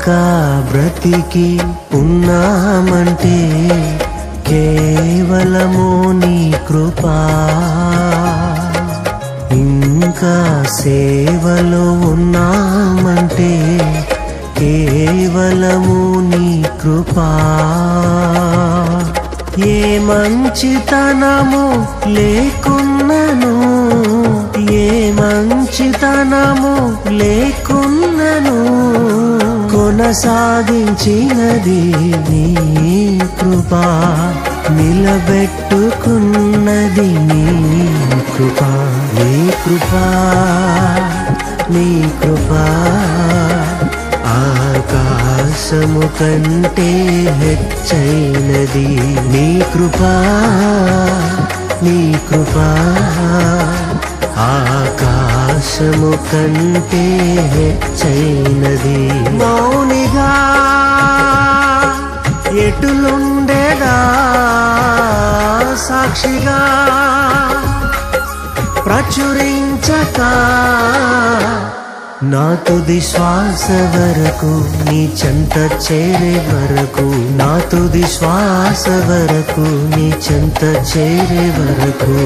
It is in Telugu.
ఇంకా బ్రతికి ఉన్నామంటే కేవలము నీ కృపా, ఇంకా సేవలో ఉన్నామంటే కేవలము నీ కృపా. ఏ మంచితనము లేకున్నను, ఏ మంచితనము లేకున్నను, కొనసాగించినది నీ కృపా, నిలబెట్టుకున్నది నీ కృపా. నీ కృపా, నీ కృపా ఆకాశము కంటే హెచ్చైనది. నీ కృపా, నీ కృపా ఆకాశము కంటే హెచ్చైనది. మౌనిగా ఎటులుండేదా సాక్షిగా ప్రచురించక, నా తుది శ్వాస వరకు నీ చెంత చేరే వరకు, నా తుది శ్వాస వరకు నీ చెంత చేరే వరకు